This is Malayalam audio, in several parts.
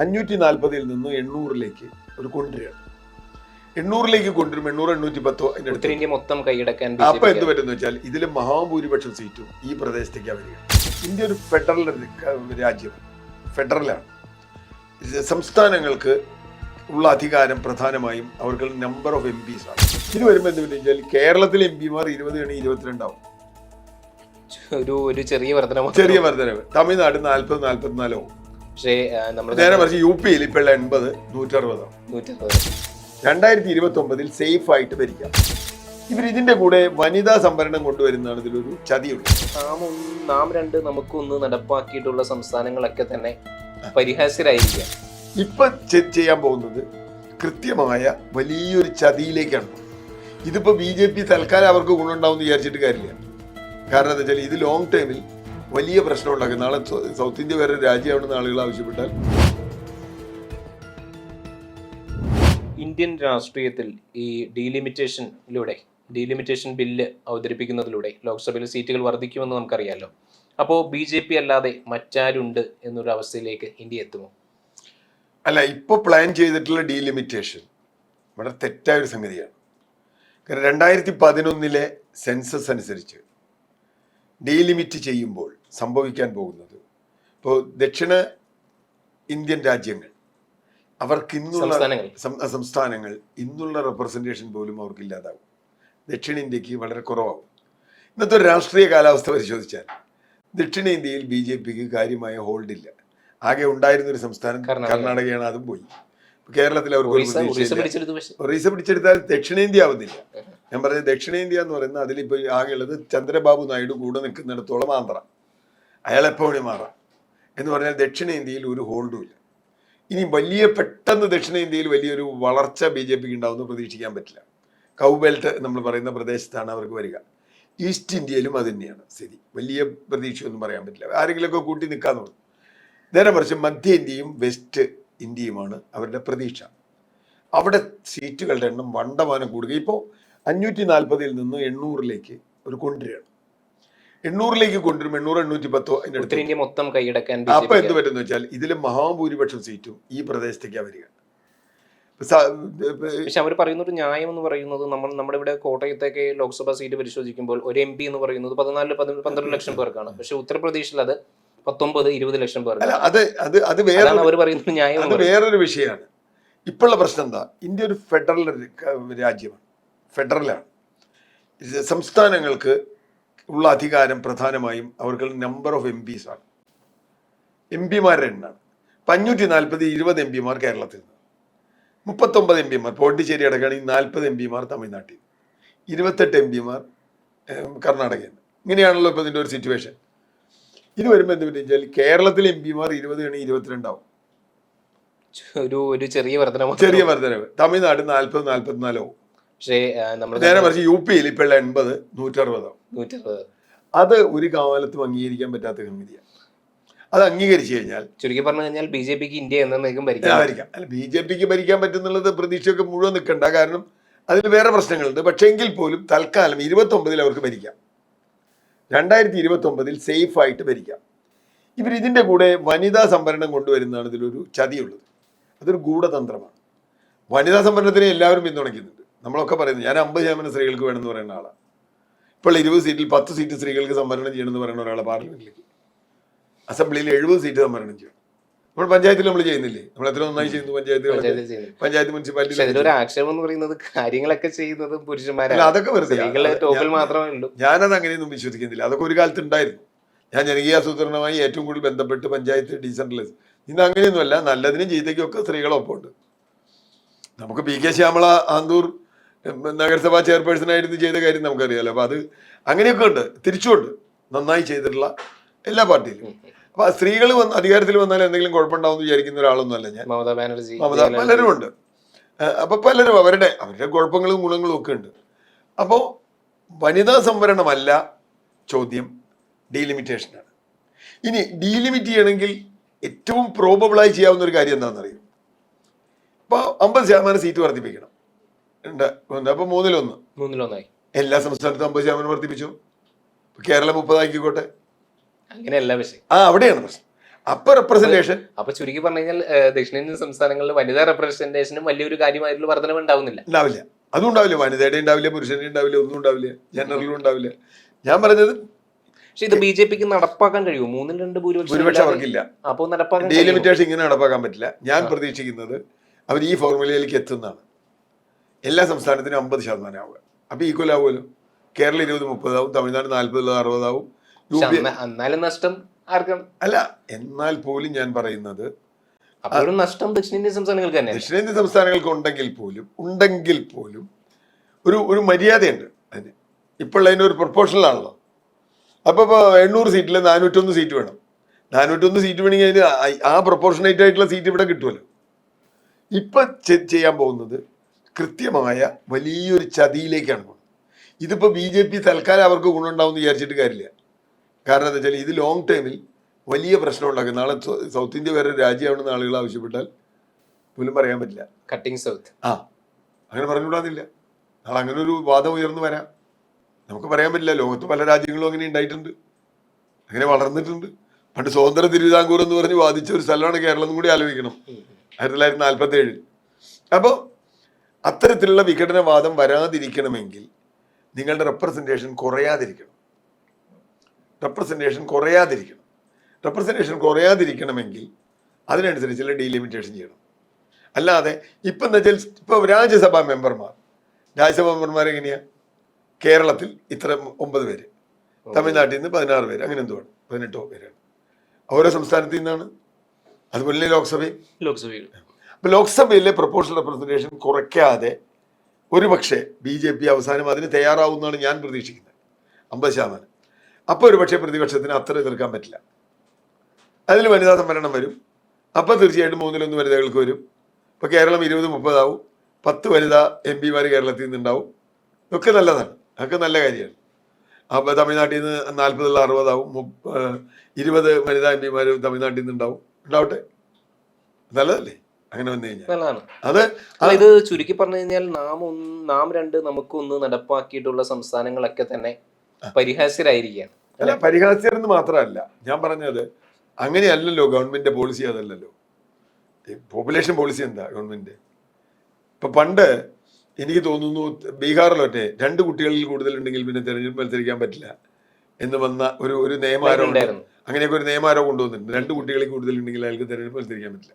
540 നിന്ന് 800 ഒരു കൊണ്ടുവരികയാണ്. 800 കൊണ്ടുവരും, 800-810 അതിന്റെ ഉത്തരേന്ത്യ മൊത്തം കൈയടക്കാൻ. അപ്പൊ എന്ത് പറ്റുന്ന വെച്ചാൽ ഇതിൽ മഹാഭൂരിപക്ഷം സീറ്റും ഈ പ്രദേശത്തേക്കാണ് വരിക. ഇന്ത്യ ഒരു ഫെഡറൽ രാജ്യം, ഫെഡറലാണ്. സംസ്ഥാനങ്ങൾക്ക് ഉള്ള അധികാരം പ്രധാനമായും അവർക്ക് നമ്പർ ഓഫ് MPs ആണ്. ഇത് വരുമ്പോൾ എന്ത് പറ്റും വെച്ചാൽ കേരളത്തിലെ MP-മാർ 20-22 ആവും. ഒരു ചെറിയ വർധനവ്. തമിഴ്നാട് 40-44 ആവും. നേരെ മറിച്ച് UP-യിൽ ഇപ്പോൾ 80-160 ആവും. 2029 സേഫ് ആയിട്ട് ഭരിക്കാം. ഇതിന്റെ കൂടെ വനിതാ സംവരണം കൊണ്ടുവരുന്നതാണ് ഇതിലൊരു ചതിയുള്ളത്. നാം രണ്ട് നമുക്കൊന്ന് നടപ്പാക്കിയിട്ടുള്ള സംസ്ഥാനങ്ങളൊക്കെ തന്നെ പരിഹാസ്യരായിരിക്കാം. ഇപ്പൊ ചെയ്യാൻ പോകുന്നത് കൃത്യമായ വലിയൊരു ചതിയിലേക്കാണ്. ഇതിപ്പോ BJP തൽക്കാലം അവർക്ക് ഗുണമുണ്ടാവും എന്ന് വിചാരിച്ചിട്ട് കാര്യമില്ല. കാരണം എന്താ വെച്ചാൽ ഇത് ലോങ് ടൈമിൽ വലിയ പ്രശ്നം ഉണ്ടാക്കും. നാളെ സൗത്ത് ഇന്ത്യ വേറെ രാജ്യമാണെന്ന് ആളുകൾ ആവശ്യപ്പെട്ടാൽ. ഇന്ത്യൻ രാഷ്ട്രീയത്തിൽ ഈ ഡീലിമിറ്റേഷൻ ബില്ല് അവതരിപ്പിക്കുന്നതിലൂടെ ലോക്സഭയിൽ സീറ്റുകൾ വർദ്ധിക്കുമെന്ന് നമുക്കറിയാമല്ലോ. അപ്പോൾ BJP അല്ലാതെ മറ്റാരുണ്ട് എന്നൊരു അവസ്ഥയിലേക്ക് ഇന്ത്യ എത്തുമോ? അല്ല, ഇപ്പോൾ പ്ലാൻ ചെയ്തിട്ടുള്ള ഡീലിമിറ്റേഷൻ വളരെ തെറ്റായൊരു സംഗതിയാണ്. കാരണം 2011 സെൻസസ് അനുസരിച്ച് ഡീലിമിറ്റ് ചെയ്യുമ്പോൾ സംഭവിക്കാൻ പോകുന്നത്, ഇപ്പോൾ ദക്ഷിണ ഇന്ത്യൻ രാജ്യങ്ങൾ അവർക്ക് സംസ്ഥാനങ്ങൾ ഇന്നുള്ള റെപ്രസെൻറ്റേഷൻ പോലും അവർക്ക് ഇല്ലാതാവും. ദക്ഷിണേന്ത്യക്ക് വളരെ കുറവാകും. ഇന്നത്തെ ഒരു രാഷ്ട്രീയ കാലാവസ്ഥ പരിശോധിച്ചാൽ ദക്ഷിണേന്ത്യയിൽ BJPക്ക് കാര്യമായ ഹോൾഡില്ല. ആകെ ഉണ്ടായിരുന്നൊരു സംസ്ഥാനം കർണാടകയാണ്, അതും പോയി. കേരളത്തിൽ അവർക്ക് ഒറീസ പിടിച്ചെടുത്താൽ ദക്ഷിണേന്ത്യ ആവുന്നില്ല. ഞാൻ പറഞ്ഞത് ദക്ഷിണേന്ത്യ എന്ന് പറയുന്നത് അതിലിപ്പോൾ ആകെയുള്ളത് ചന്ദ്രബാബു നായിഡു കൂടെ നിൽക്കുന്നിടത്തോളം ആന്ധ്ര, അയാളെപ്പോഴും മാറാം എന്ന് പറഞ്ഞാൽ ദക്ഷിണേന്ത്യയിൽ ഒരു ഹോൾഡും ഇല്ല. ഇനി പെട്ടെന്ന് ദക്ഷിണേന്ത്യയിൽ വലിയൊരു വളർച്ച BJPക്ക് ഉണ്ടാവുമെന്ന് പ്രതീക്ഷിക്കാൻ പറ്റില്ല. കൗബെൽറ്റ് നമ്മൾ പറയുന്ന പ്രദേശത്താണ് അവർക്ക് വരിക. ഈസ്റ്റ് ഇന്ത്യയിലും അത് തന്നെയാണ് സ്ഥിതി. വലിയ പ്രതീക്ഷയൊന്നും പറയാൻ പറ്റില്ല. ആരെങ്കിലുമൊക്കെ കൂട്ടി നിൽക്കാന്ന് പറഞ്ഞു. നേരെ മറിച്ച് മധ്യ ഇന്ത്യയും വെസ്റ്റ് ഇന്ത്യയുമാണ് അവരുടെ പ്രതീക്ഷ. അവിടെ സീറ്റുകളുടെ എണ്ണം വണ്ടമാനം കൂടുക. ഇപ്പോൾ 540 നിന്ന് 800 ഒരു കൊണ്ടുവരികയാണ്. 800 കൊണ്ടുവരും, 800-810 അതിന്റെ ഉത്തരേന്ത്യ മൊത്തം കൈയടക്കാൻ. അപ്പൊ എന്ത് പറ്റുന്ന വെച്ചാൽ ഇതിൽ മഹാഭൂരിപക്ഷം സീറ്റും ഈ പ്രദേശത്തേക്കാണ് വരിക. പക്ഷെ അവർ പറയുന്നത് ന്യായം എന്ന് പറയുന്നത് നമ്മുടെ ഇവിടെ കോട്ടയത്തേക്ക് ലോക്സഭാ സീറ്റ് പരിശോധിക്കുമ്പോൾ ഒരു MP എന്ന് പറയുന്നത് 14-15 ലക്ഷം പേർക്കാണ്. പക്ഷെ ഉത്തർപ്രദേശിൽ അത് 19-20 ലക്ഷം പേർക്ക്. അത് വേറൊരു വിഷയമാണ്. ഇപ്പോഴുള്ള പ്രശ്നം എന്താ, ഇന്ത്യ ഒരു ഫെഡറൽ രാജ്യമാണ്, ഫെഡറലാണ്. സംസ്ഥാനങ്ങൾക്ക് ഉള്ള അധികാരം പ്രധാനമായും അവർക്ക് നമ്പർ ഓഫ് MPs ആണ്, MP-മാരുടെ എണ്ണാണ്. 540 20 MP-മാർ കേരളത്തിൽ നിന്ന്, 39 MP-മാർ പോണ്ടിച്ചേരി അടക്കുകയാണെങ്കിൽ 40 MP-മാർ തമിഴ്നാട്ടിൽ, 28 MP-മാർ കർണാടകയിൽ നിന്ന്. ഇങ്ങനെയാണല്ലോ ഇപ്പോൾ ഇതിൻ്റെ ഒരു സിറ്റുവേഷൻ. ഇത് വരുമ്പോൾ എന്ത് പറ്റും വെച്ചാൽ കേരളത്തിലെ MP-മാർ 20-22 ആവും. ഒരു ചെറിയ വർധനവ്. തമിഴ്നാട് 40-44 ആവും. നേരെ മറിച്ച് UP-യിൽ ഇപ്പോൾ 80-160 ആവും. അത് ഒരു കാലത്തും അംഗീകരിക്കാൻ പറ്റാത്ത സംഗതിയാണ്. അത് അംഗീകരിച്ചു കഴിഞ്ഞാൽ ചുരുക്കി പറഞ്ഞു കഴിഞ്ഞാൽ BJPക്ക് ഇന്ത്യ ഭരിക്കാം. അല്ല, BJPക്ക് ഭരിക്കാൻ പറ്റുന്നുള്ളത് പ്രതീക്ഷയൊക്കെ മുഴുവൻ നിൽക്കണ്ട. കാരണം അതിൽ വേറെ പ്രശ്നങ്ങളുണ്ട്. പക്ഷേ എങ്കിൽ പോലും തൽക്കാലം 29 അവർക്ക് ഭരിക്കാം. 2029 സേഫ് ആയിട്ട് ഭരിക്കാം. ഇതിന്റെ കൂടെ വനിതാ സംവരണം കൊണ്ടുവരുന്നതാണ് ഇതിലൊരു ചതിയുള്ളത്. അതൊരു ഗൂഢതന്ത്രമാണ്. വനിതാ സംവരണത്തിനെ എല്ലാവരും പിന്തുണയ്ക്കുന്നുണ്ട്. നമ്മളൊക്കെ പറയുന്നത്, ഞാൻ 50% സ്ത്രീകൾക്ക് വേണമെന്ന് പറയുന്ന ആളാണ്. ഇപ്പോൾ 20 സീറ്റിൽ 10 സീറ്റ് സ്ത്രീകൾക്ക് സംവരണം ചെയ്യണമെന്ന് പറയുന്ന ഒരാളെ പാർലമെന്റിലേക്ക്, അസംബ്ലിയിൽ 70 സീറ്റ് സംവരണം ചെയ്യണം. നമ്മൾ പഞ്ചായത്തിൽ നമ്മൾ ചെയ്യുന്നില്ലേ? നമ്മൾ എത്ര നന്നായി ചെയ്യുന്നു പഞ്ചായത്ത് മുനിസിപ്പാലിറ്റി. ആക്ഷേപം എന്ന് പറയുന്നത് കാര്യങ്ങളൊക്കെ ചെയ്യുന്നത് പുരുഷന്മാരല്ല. അതൊക്കെ വെറുതെ. ഞാനത് അങ്ങനെയൊന്നും വിശ്വസിക്കുന്നില്ല. അതൊക്കെ ഒരു കാലത്ത് ഉണ്ടായിരുന്നു. ഞാൻ ജനകീയാസൂത്രണവുമായി ഏറ്റവും കൂടുതൽ ബന്ധപ്പെട്ട് പഞ്ചായത്ത് ഡീസെൻട്രലൈസ്. ഇന്ന് അങ്ങനെയൊന്നുമല്ല. നല്ലതിനും ചീത്തയ്ക്കും ഒക്കെ സ്ത്രീകളൊപ്പമുണ്ട്. നമുക്ക് PK ശ്യാമള ആന്തൂർ നഗരസഭാ ചെയർപേഴ്സണായിരുന്നു ചെയ്ത കാര്യം നമുക്കറിയാലോ. അപ്പൊ അത് അങ്ങനെയൊക്കെ ഉണ്ട്, തിരിച്ചുകൊണ്ട് നന്നായി ചെയ്തിട്ടുള്ള എല്ലാ പാർട്ടിയിലും. അപ്പൊ സ്ത്രീകൾ അധികാരത്തിൽ വന്നാൽ എന്തെങ്കിലും കുഴപ്പമുണ്ടാവും എന്ന് വിചാരിക്കുന്ന ഒരാളൊന്നും അല്ല ഞാൻ. പലരും ഉണ്ട്. അപ്പൊ പലരും അവരുടെ കുഴപ്പങ്ങളും ഗുണങ്ങളും ഒക്കെ ഉണ്ട്. അപ്പോൾ വനിതാ സംവരണമല്ല ചോദ്യം, ഡീലിമിറ്റേഷനാണ്. ഇനി ഡീലിമിറ്റ് ചെയ്യണമെങ്കിൽ ഏറ്റവും പ്രോബബിളായി ചെയ്യാവുന്ന ഒരു കാര്യം എന്താണെന്നറിയും. ഇപ്പോൾ 50% സീറ്റ് വർദ്ധിപ്പിക്കണം. അപ്പൊ 3-1 എല്ലാ സംസ്ഥാനത്തും 50% വർദ്ധിപ്പിച്ചു. കേരളം 30 ആക്കിക്കോട്ടെ. അങ്ങനെയല്ല വിഷയം. അവിടെയാണ് പ്രശ്നം. അപ്പൊ റെപ്രസെന്റേഷൻ അപ്പൊ ചുരുക്കി പറഞ്ഞു കഴിഞ്ഞാൽ ദക്ഷിണേന്ത്യൻ സംസ്ഥാനങ്ങളിൽ വനിതാ റെപ്രസെന്റേഷനും വലിയൊരു കാര്യമായിട്ടുള്ള വർധനവ് ഉണ്ടാവുന്നില്ല. ഉണ്ടാവില്ല. അതും ഉണ്ടാവില്ല. വനിതയുടെ ഉണ്ടാവില്ല, പുരുഷന്റെ ഉണ്ടാവില്ല, ഒന്നും ഉണ്ടാവില്ല, ജനറലും ഉണ്ടാവില്ല. ഞാൻ പറഞ്ഞത് പക്ഷെ ഇത് BJP നടപ്പാക്കാൻ കഴിയുമോ? 2/3 ഭൂരിപക്ഷം അവർക്കില്ല. അപ്പൊ നടപ്പാക്കാൻ ഡീലിമിറ്റേഷൻ ഇങ്ങനെ നടപ്പാക്കാൻ പറ്റില്ല. ഞാൻ പ്രതീക്ഷിക്കുന്നത് അവർ ഈ ഫോർമുലയിലേക്ക് എത്തുന്നതാണ്. എല്ലാ സംസ്ഥാനത്തിനും 50% ആവുക. അപ്പൊ ഈക്വൽ ആവുമല്ലോ. കേരളം 20-30 ആവും, തമിഴ്നാട് 40-60 ആവും. എന്നാലും നഷ്ടം ആർക്കാണ്? അല്ല, എന്നാൽ പോലും ഞാൻ പറയുന്നത് അപ്പോഴും നഷ്ടം ദക്ഷിണേന്ത്യൻ സംസ്ഥാനങ്ങൾക്ക് തന്നെ. ദക്ഷിണേന്ത്യൻ സംസ്ഥാനങ്ങൾക്ക് ഉണ്ടെങ്കിൽ പോലും ഒരു മര്യാദയുണ്ട് അതിന്. ഇപ്പോൾ അതിനൊരു പ്രൊപ്പോർഷണൽ ആണല്ലോ. അപ്പോൾ 800 സീറ്റിൽ 401 സീറ്റ് വേണം. 401 സീറ്റ് വേണമെങ്കിൽ അതിന് ആ പ്രൊപ്പോർഷനേറ്റ് ആയിട്ടുള്ള സീറ്റ് ഇവിടെ കിട്ടുമല്ലോ. ഇപ്പൊ ചെയ്യാൻ പോകുന്നത് കൃത്യമായ വലിയൊരു ചതിയിലേക്കാണ് പോകുന്നത്. ഇതിപ്പോ BJP തൽക്കാലം അവർക്ക് ഗുണമുണ്ടാവും എന്ന് വിചാരിച്ചിട്ട് കാര്യമില്ല. കാരണം എന്താ വെച്ചാൽ ഇത് ലോങ് ടൈമിൽ വലിയ പ്രശ്നം ഉണ്ടാക്കും. നാളെ സൗത്ത് ഇന്ത്യ വേറെ രാജ്യമാണെന്ന് ആളുകൾ ആവശ്യപ്പെട്ടാൽ പോലും പറയാൻ പറ്റില്ല. കട്ടിങ് സൗത്ത് അങ്ങനെ പറഞ്ഞുകൂടാന്നില്ല. നാളെ അങ്ങനെ ഒരു വാദം ഉയർന്നു വരാം. നമുക്ക് പറയാൻ പറ്റില്ല. ലോകത്ത് പല രാജ്യങ്ങളും അങ്ങനെ ഉണ്ടായിട്ടുണ്ട്, അങ്ങനെ വളർന്നിട്ടുണ്ട്. പണ്ട് സ്വതന്ത്ര തിരുവിതാംകൂർ എന്ന് പറഞ്ഞ് വാദിച്ച ഒരു സ്ഥലമാണ് കേരളം എന്നും കൂടി ആലോചിക്കണം, 1947. അപ്പോൾ അത്തരത്തിലുള്ള വിഘടനവാദം വരാതിരിക്കണമെങ്കിൽ നിങ്ങളുടെ റെപ്രസെന്റേഷൻ കുറയാതിരിക്കണമെങ്കിൽ അതിനനുസരിച്ചുള്ള ഡീലിമിറ്റേഷൻ ചെയ്യണം. അല്ലാതെ ഇപ്പം എന്താ വെച്ചാൽ ഇപ്പോൾ രാജ്യസഭാ മെമ്പർമാർ എങ്ങനെയാ? കേരളത്തിൽ ഇത്ര 9 പേര്, തമിഴ്നാട്ടിൽ നിന്ന് 16 പേര്, അങ്ങനെ എന്തുവാണ് 18 പേരാണ്. ഓരോ സംസ്ഥാനത്തിൽ നിന്നാണ്. അതുപോലെ ലോക്സഭയിൽ. അപ്പൊ ലോക്സഭയിലെ പ്രൊപ്പോർഷണൽ റെപ്രസെന്റേഷൻ കുറയ്ക്കാതെ ഒരുപക്ഷെ BJP അവസാനം അതിന് തയ്യാറാവുമെന്നാണ് ഞാൻ പ്രതീക്ഷിക്കുന്നത്. 50%. അപ്പോൾ ഒരുപക്ഷെ പ്രതിപക്ഷത്തിന് അത്ര എതിർക്കാൻ പറ്റില്ല. അതിൽ വനിതാ സംവരണം വരും. അപ്പോൾ തീർച്ചയായിട്ടും 3-1 വനിതകൾക്ക് വരും. ഇപ്പോൾ കേരളം 20-30 ആവും. 10 വനിതാ MP കേരളത്തിൽ നിന്നുണ്ടാവും. ഒക്കെ നല്ലതാണ്, അതൊക്കെ നല്ല കാര്യമാണ്. അപ്പോൾ തമിഴ്നാട്ടിൽ നിന്ന് 40-60 ആവും. 20 വനിതാ MP തമിഴ്നാട്ടിൽ നിന്ന് ഉണ്ടാവട്ടെ, നല്ലതല്ലേ? അങ്ങനെ വന്നു കഴിഞ്ഞാൽ അത് ഇത് ചുരുക്കി പറഞ്ഞു കഴിഞ്ഞാൽ നാം 2 നമുക്കൊന്ന് നടപ്പാക്കിയിട്ടുള്ള സംസ്ഥാനങ്ങളൊക്കെ തന്നെ പരിഹാസ്യരായിരിക്കുകയാണ്. അല്ല, പരിഹാസ്യരെന്ന് മാത്രമല്ല ഞാൻ പറഞ്ഞത്. അങ്ങനെയല്ലല്ലോ ഗവൺമെന്റ് പോളിസി. അതല്ലല്ലോ പോപ്പുലേഷൻ പോളിസി. എന്താ ഗവൺമെന്റ് ഇപ്പൊ പണ്ട് എനിക്ക് തോന്നുന്നു ബീഹാറിലൊക്കെ 2 കുട്ടികളിൽ കൂടുതലുണ്ടെങ്കിൽ പിന്നെ തെരഞ്ഞെടുപ്പ് മത്സരിക്കാൻ പറ്റില്ല എന്ന് വന്ന ഒരു നിയമാരോ അങ്ങനെയൊക്കെ ഒരു നിയമാരോ കൊണ്ടുവന്നിട്ടുണ്ട്. 2 കുട്ടികളിൽ കൂടുതലുണ്ടെങ്കിൽ അയാൾക്ക് തെരഞ്ഞെടുപ്പ് മത്സരിക്കാൻ പറ്റില്ല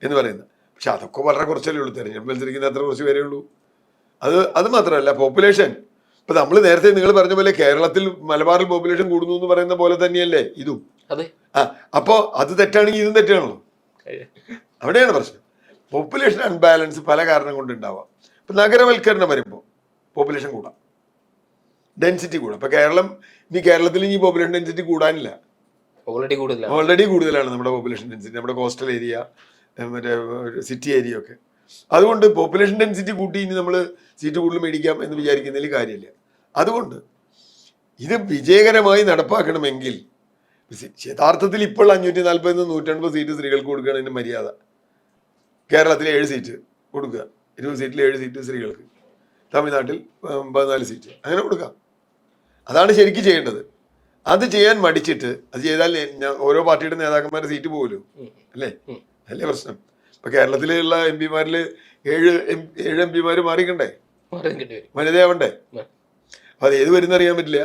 എന്ന് പറയുന്നത്. പക്ഷെ അതൊക്കെ വളരെ കുറച്ചല്ലേ ഉള്ളൂ. തെരഞ്ഞെടുപ്പ് മത്സരിക്കുന്ന അത്ര കുറച്ച് പേരേ ഉള്ളൂ. അത് മാത്രമല്ല പോപ്പുലേഷൻ. ഇപ്പൊ നമ്മൾ നേരത്തെ നിങ്ങൾ പറഞ്ഞ പോലെ കേരളത്തിൽ മലബാറിൽ പോപ്പുലേഷൻ കൂടുന്നു എന്ന് പറയുന്ന പോലെ തന്നെയല്ലേ ഇതും. അപ്പോ അത് തെറ്റാണെങ്കിൽ ഇതും തെറ്റാണല്ലോ. അവിടെയാണ് പ്രശ്നം. പോപ്പുലേഷൻ അൺബാലൻസ് പല കാരണം കൊണ്ടുണ്ടാവാം. ഇപ്പൊ നഗരവൽക്കരണം വരുമ്പോൾ പോപ്പുലേഷൻ കൂടാം, ഡെൻസിറ്റി കൂടാം. ഇപ്പൊ കേരളത്തിൽ ഇനി പോപ്പുലേഷൻ ഡെൻസിറ്റി കൂടാനില്ല, ഓൾറെഡി കൂടുതലാണ് നമ്മുടെ പോപ്പുലേഷൻ ഡെൻസിറ്റി. നമ്മുടെ കോസ്റ്റൽ ഏരിയ, മറ്റേ സിറ്റി ഏരിയ ഒക്കെ. അതുകൊണ്ട് പോപ്പുലേഷൻ ഡെൻസിറ്റി കൂട്ടി ഇനി നമ്മൾ സീറ്റ് കൂടുതൽ മേടിക്കാം എന്ന് വിചാരിക്കുന്നതിൽ കാര്യമില്ല. അതുകൊണ്ട് ഇത് വിജയകരമായി നടപ്പാക്കണമെങ്കിൽ യഥാർത്ഥത്തിൽ ഇപ്പോൾ 540-150 സീറ്റ് സ്ത്രീകൾക്ക് കൊടുക്കുകയാണ് അതിന്റെ മര്യാദ. കേരളത്തിൽ 7 സീറ്റ് കൊടുക്കുക, 20 സീറ്റിൽ 7 സീറ്റ് സ്ത്രീകൾക്ക്, തമിഴ്നാട്ടിൽ 14 സീറ്റ്, അങ്ങനെ കൊടുക്കാം. അതാണ് ശരിക്കും ചെയ്യേണ്ടത്. അത് ചെയ്യാൻ മടിച്ചിട്ട് അത് ചെയ്താൽ ഓരോ പാർട്ടിയുടെ നേതാക്കന്മാരുടെ സീറ്റ് പോകുമല്ലോ, അല്ലേ പ്രശ്നം. ഇപ്പൊ കേരളത്തിലുള്ള MP 7 MP മാറിക്കണ്ടേ, വനിതയാവണ്ടേ? അപ്പൊ അത് ഏത് വരുന്ന അറിയാൻ പറ്റില്ല.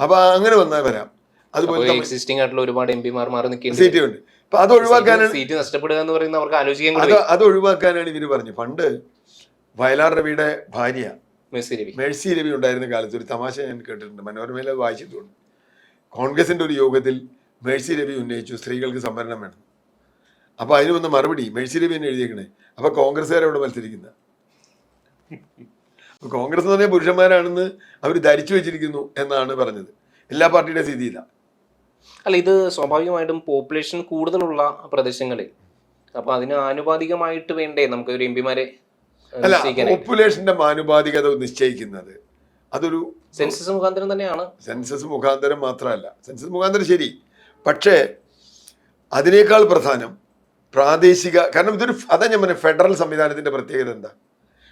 അപ്പൊ അങ്ങനെ വന്നാൽ വരാം. അതുപോലെ ഒരുപാട് MP സീറ്റ് ഉണ്ട്. അപ്പൊ അത് ഒഴിവാക്കാനാണ് അത് ഒഴിവാക്കാനാണ് ഇവര് പറഞ്ഞു. പണ്ട് വയലാർ രവിയുടെ ഭാര്യ മേഴ്സി രവി ഉണ്ടായിരുന്ന കാലത്ത് ഒരു തമാശ ഞാൻ കേട്ടിട്ടുണ്ട്, മനോരമയിൽ അത് വായിച്ചിട്ടുണ്ട്. കോൺഗ്രസിന്റെ ഒരു യോഗത്തിൽ മേഴ്സി രവി ഉന്നയിച്ചു സ്ത്രീകൾക്ക് സംവരണം വേണം. അപ്പൊ അതിന് വന്ന മറുപടി മേഴ്സി രവി തന്നെ എഴുതിയേക്കണേ, അപ്പൊ കോൺഗ്രസ്സുകാരവിടെ മത്സരിക്കുന്ന. കോൺഗ്രസ് എന്ന് പറഞ്ഞാൽ പുരുഷന്മാരാണെന്ന് അവർ ധരിച്ചു വെച്ചിരിക്കുന്നു എന്നാണ് പറഞ്ഞത്. എല്ലാ പാർട്ടിയുടെ സ്ഥിതി ഇല്ല. അല്ല, ഇത് സ്വാഭാവികമായിട്ടും പോപ്പുലേഷൻ കൂടുതലുള്ള പ്രദേശങ്ങളിൽ അപ്പൊ അതിന് ആനുപാതികമായിട്ട് വേണ്ടേ നമുക്ക് ഒരു MP അല്ല, പോപ്പുലേഷന്റെ ആനുപാതികത നിശ്ചയിക്കുന്നത് അതൊരു സെൻസസ് മുഖാന്തരം തന്നെയാണ്. സെൻസസ് മുഖാന്തരം മാത്രമല്ല, സെൻസസ് മുഖാന്തരം ശരി, പക്ഷേ അതിനേക്കാൾ പ്രധാനം പ്രാദേശിക. കാരണം അതാ ഞാൻ പറഞ്ഞ ഫെഡറൽ സംവിധാനത്തിന്റെ പ്രത്യേകത എന്താ?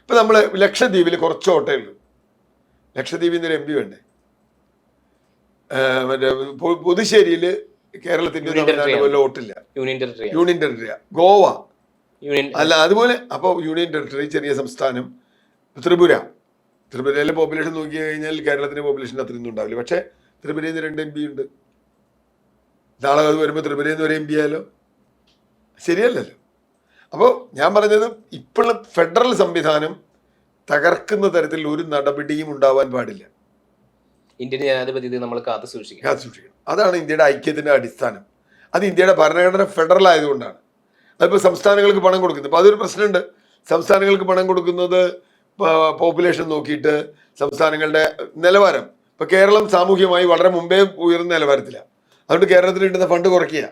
ഇപ്പൊ നമ്മള് ലക്ഷദ്വീപിൽ കുറച്ച് ഓട്ടേ ഉള്ളൂ. ലക്ഷദ്വീപിൽ നിന്ന് ഒരു MP വേണ്ടേ? മറ്റേ പുതുശ്ശേരിയിൽ കേരളത്തിന്റെ യൂണിയൻ തമിഴ്നാട് ടെറിട്ടറി പോലെ വോട്ടില്ല. യൂണിയൻ ടെറിട്ടറി യൂണിയൻ ടെറിട്ടറിയാ ഗോവ യൂണിയൻ അല്ല. അതുപോലെ അപ്പോൾ യൂണിയൻ ടെറിട്ടറി ചെറിയ സംസ്ഥാനം ത്രിപുരയിലെ പോപ്പുലേഷൻ നോക്കി കഴിഞ്ഞാൽ കേരളത്തിന്റെ പോപ്പുലേഷൻ അത്രയൊന്നും ഉണ്ടാവില്ല. പക്ഷേ ത്രിപുരയിൽ നിന്ന് 2 MP ഉണ്ട്. നാളെ അത് വരുമ്പോൾ ത്രിപുരയിൽ നിന്ന് ഒരു MP ആയാലോ? ശരിയല്ലല്ലോ. അപ്പോൾ ഞാൻ പറഞ്ഞത് ഇപ്പോഴുള്ള ഫെഡറൽ സംവിധാനം തകർക്കുന്ന തരത്തിൽ ഒരു നടപടിയും ഉണ്ടാവാൻ പാടില്ല. ഇന്ത്യൻ ജനാധിപത്യത്തെ നമ്മൾ കാത്തു സൂക്ഷിക്കും. അതാണ് ഇന്ത്യയുടെ ഐക്യത്തിന്റെ അടിസ്ഥാനം. അത് ഇന്ത്യയുടെ ഭരണഘടന ഫെഡറൽ ആയതുകൊണ്ടാണ്. അതിപ്പോൾ സംസ്ഥാനങ്ങൾക്ക് പണം കൊടുക്കുന്നത്. അപ്പോൾ അതൊരു പ്രശ്നമുണ്ട്. സംസ്ഥാനങ്ങൾക്ക് പണം കൊടുക്കുന്നത് പോപ്പുലേഷൻ നോക്കിയിട്ട് സംസ്ഥാനങ്ങളുടെ നിലവാരം. ഇപ്പോൾ കേരളം സാമൂഹ്യമായി വളരെ മുമ്പേ ഉയർന്ന നിലവാരത്തിലാണ്. അതുകൊണ്ട് കേരളത്തിന് കിട്ടുന്ന ഫണ്ട് കുറയ്ക്കുക.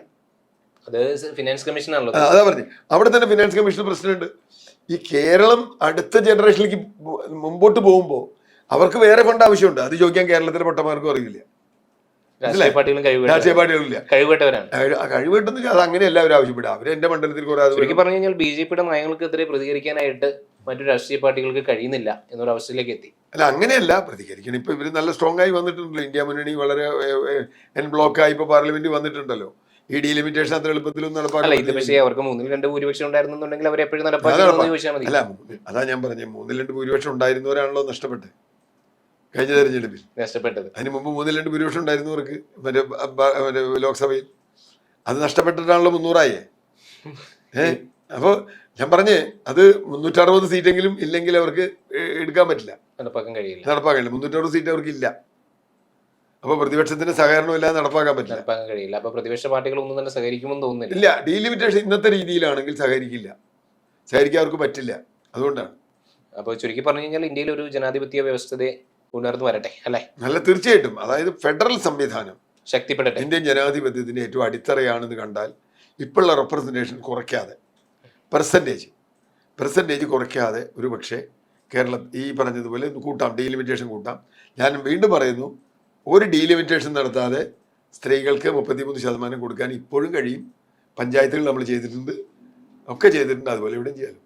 അത് ഫിനാൻസ് കമ്മീഷനാണല്ലോ. അതാ പറഞ്ഞു. അവിടെ തന്നെ ഫിനാൻസ് കമ്മീഷൻ പ്രശ്നമുണ്ട്. ഈ കേരളം അടുത്ത ജനറേഷനിലേക്ക് മുമ്പോട്ട് പോകുമ്പോൾ അവർക്ക് വേറെ ഫണ്ട് ആവശ്യമുണ്ട്. അത് ചോദിക്കാൻ കേരളത്തിലെ പൊട്ടന്മാർക്കും അറിയില്ല. രാഷ്ട്രീയ പാർട്ടികളില്ല. കഴിവുകെട്ടവരാണ്. കഴിവിട്ടെന്ന് അത് അങ്ങനെ എല്ലാവരും ആവശ്യപ്പെടുക. അവർ എന്റെ മണ്ഡലത്തിൽ കുറെ ചുരുക്കി പറഞ്ഞു കഴിഞ്ഞാൽ BJPയുടെ നയങ്ങൾക്കെതിരെ പ്രതികരിക്കാനായിട്ട് മറ്റു രാഷ്ട്രീയ പാർട്ടികൾക്ക് കഴിയുന്നില്ല എന്നൊരു അവസ്ഥയിലേക്ക് എത്തി. അല്ല, അങ്ങനെയല്ല പ്രതികരിക്കണം. ഇപ്പൊ ഇവര് നല്ല സ്ട്രോങ് ആയി വന്നിട്ടുണ്ടല്ലോ. ഇന്ത്യ മുന്നണി വളരെ എൻ ബ്ലോക്കായി ഇപ്പൊ പാർലമെന്റ് വന്നിട്ടുണ്ടല്ലോ. ഈ ഡീലിമിറ്റേഷൻ അത്ര എളുപ്പത്തിലൊന്നും നടപ്പാക്കില്ല. ഇത് പക്ഷേ അവർക്ക് 3-2 ഭൂരിപക്ഷം ഉണ്ടായിരുന്നുണ്ടെങ്കിൽ അവർ എപ്പോഴും നടപ്പാക്കി ചോദിച്ചാൽ മതി. അല്ല, അതാ ഞാൻ പറഞ്ഞത് 3-2 ഭൂരിപക്ഷം ഉണ്ടായിരുന്നവരാണല്ലോ നഷ്ടപ്പെട്ടത് കഴിഞ്ഞ തെരഞ്ഞെടുപ്പിൽ. നഷ്ടപ്പെട്ടത് അതിന് മുമ്പ് 3-2 ഭൂരിപക്ഷം ഉണ്ടായിരുന്നവർക്ക് മറ്റേ ലോക്സഭയിൽ അത് നഷ്ടപ്പെട്ടിട്ടാണല്ലോ 300 അപ്പോൾ ഞാൻ പറഞ്ഞേ അത് 360 സീറ്റെങ്കിലും ഇല്ലെങ്കിൽ അവർക്ക് എടുക്കാൻ പറ്റില്ല, നടപ്പാക്കാൻ കഴിയില്ല. 360 സീറ്റ് അവർക്ക് ഇല്ല. അപ്പൊ പ്രതിപക്ഷത്തിന് സഹകരണം ഇല്ലാതെ നടപ്പാക്കാൻ കഴിയില്ല. അപ്പൊ പ്രതിപക്ഷ പാർട്ടികൾ ഒന്നും തന്നെ സഹകരിക്കുമെന്ന് തോന്നുന്നില്ല. ഇല്ല, ഡീലിമിറ്റേഷൻ ഇന്നത്തെ രീതിയിലാണെങ്കിൽ സഹകരിക്കാൻ അവർക്ക് പറ്റില്ല. അതുകൊണ്ടാണ്. അപ്പൊ ചുരുക്കി പറഞ്ഞു കഴിഞ്ഞാൽ ഇന്ത്യയിൽ ഒരു ജനാധിപത്യ വ്യവസ്ഥയെ ഉണർന്നു വരട്ടെ അല്ലെ? നല്ല തീർച്ചയായിട്ടും. അതായത് ഫെഡറൽ സംവിധാനം ശക്തിപ്പെടട്ടെ. ഇന്ത്യൻ ജനാധിപത്യത്തിന്റെ ഏറ്റവും അടിത്തറയാണെന്ന് കണ്ടാൽ ഇപ്പോഴുള്ള റെപ്രസെന്റേഷൻ കുറയ്ക്കാതെ പെർസെൻറ്റേജ് കുറയ്ക്കാതെ ഒരു പക്ഷേ കേരളം ഈ പറഞ്ഞതുപോലെ കൂട്ടാം, ഡീലിമിറ്റേഷൻ കൂട്ടാം. ഞാൻ വീണ്ടും പറയുന്നു, ഒരു ഡീലിമിറ്റേഷൻ നടത്താതെ സ്ത്രീകൾക്ക് 33% കൊടുക്കാൻ ഇപ്പോഴും കഴിയും. പഞ്ചായത്തുകൾ നമ്മൾ ചെയ്തിട്ടുണ്ട്, ഒക്കെ ചെയ്തിട്ടുണ്ട്. അതുപോലെ ഇവിടെയും ചെയ്യാം.